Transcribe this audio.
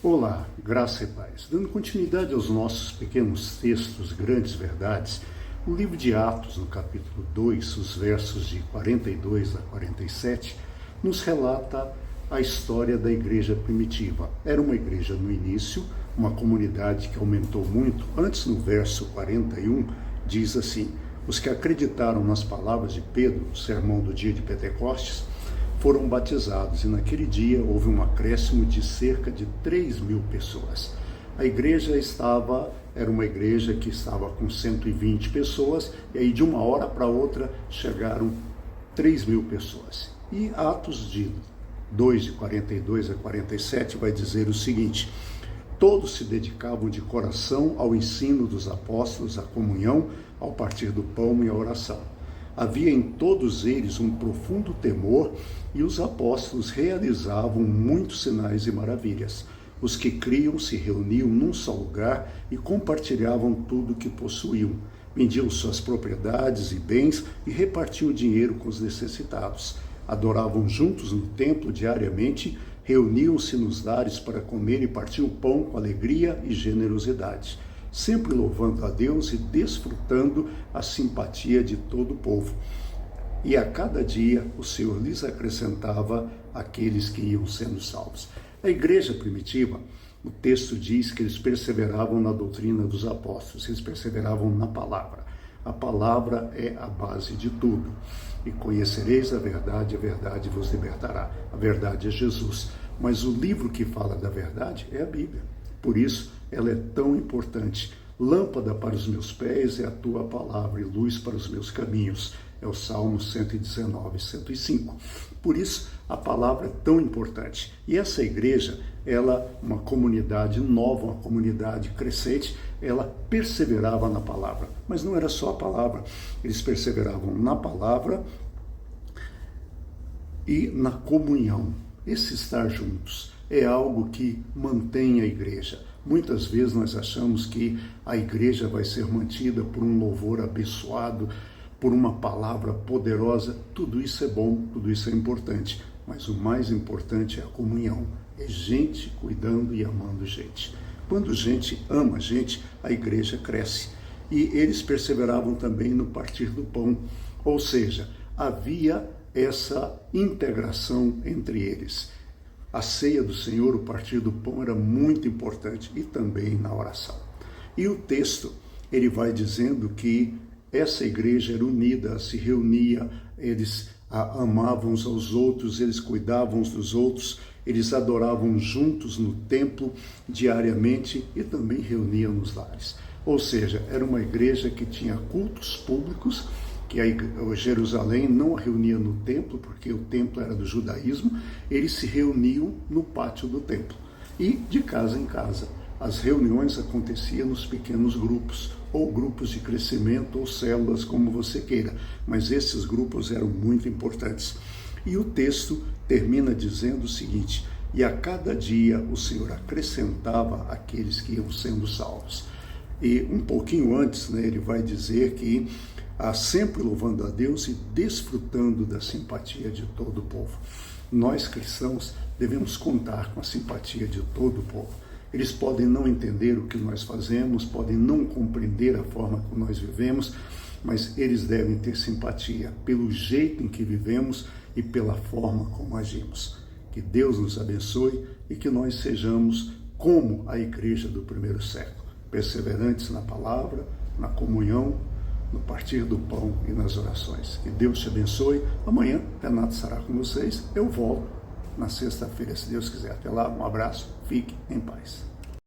Olá, graça e paz. Dando continuidade aos nossos pequenos textos, grandes verdades, o livro de Atos, no capítulo 2, os versos de 42 a 47, nos relata a história da igreja primitiva. Era uma igreja no início, uma comunidade que aumentou muito. Antes, no verso 41, diz assim: os que acreditaram nas palavras de Pedro, no sermão do dia de Pentecostes, foram batizados, e naquele dia houve um acréscimo de cerca de 3.000 pessoas. A igreja era uma igreja que estava com 120 pessoas, e aí de uma hora para outra chegaram 3.000 pessoas. E Atos de 2, de 42 a 47, vai dizer o seguinte: todos se dedicavam de coração ao ensino dos apóstolos, à comunhão, ao partir do pão e à oração. Havia em todos eles um profundo temor, e os apóstolos realizavam muitos sinais e maravilhas. Os que criam se reuniam num só lugar e compartilhavam tudo o que possuíam. Vendiam suas propriedades e bens e repartiam dinheiro com os necessitados. Adoravam juntos no templo diariamente, reuniam-se nos lares para comer e partiam o pão com alegria e generosidade, sempre louvando a Deus e desfrutando a simpatia de todo o povo. E a cada dia o Senhor lhes acrescentava aqueles que iam sendo salvos. A igreja primitiva, o texto diz que eles perseveravam na doutrina dos apóstolos, eles perseveravam na palavra. A palavra é a base de tudo. E conhecereis a verdade vos libertará. A verdade é Jesus. Mas o livro que fala da verdade é a Bíblia. Por isso, ela é tão importante. Lâmpada para os meus pés é a tua palavra e luz para os meus caminhos. É o Salmo 119, 105. Por isso, a palavra é tão importante. E essa igreja, uma comunidade nova, uma comunidade crescente, ela perseverava na palavra. Mas não era só a palavra. Eles perseveravam na palavra e na comunhão. Esse estar juntos é algo que mantém a igreja. Muitas vezes nós achamos que a igreja vai ser mantida por um louvor abençoado, por uma palavra poderosa. Tudo isso é bom, tudo isso é importante, mas o mais importante é a comunhão, é gente cuidando e amando gente. Quando gente ama gente, a igreja cresce. E eles perseveravam também no partir do pão, ou seja, havia essa integração entre eles. A ceia do Senhor, o partir do pão, era muito importante, e também na oração. E o texto, ele vai dizendo que essa igreja era unida, se reunia, eles amavam uns aos outros, eles cuidavam uns dos outros, eles adoravam juntos no templo diariamente e também reuniam nos lares. Ou seja, era uma igreja que tinha cultos públicos, que a Jerusalém não a reunia no templo, porque o templo era do judaísmo, eles se reuniam no pátio do templo. E de casa em casa. As reuniões aconteciam nos pequenos grupos, ou grupos de crescimento, ou células, como você queira. Mas esses grupos eram muito importantes. E o texto termina dizendo o seguinte: e a cada dia o Senhor acrescentava aqueles que iam sendo salvos. E um pouquinho antes, ele vai dizer que sempre louvando a Deus e desfrutando da simpatia de todo o povo. Nós cristãos devemos contar com a simpatia de todo o povo. Eles podem não entender o que nós fazemos, podem não compreender a forma como nós vivemos, mas eles devem ter simpatia pelo jeito em que vivemos e pela forma como agimos. Que Deus nos abençoe e que nós sejamos como a igreja do primeiro século, perseverantes na palavra, na comunhão, no partir do pão e nas orações. Que Deus te abençoe. Amanhã, Renato estará com vocês. Eu volto na sexta-feira, se Deus quiser. Até lá, um abraço, fique em paz.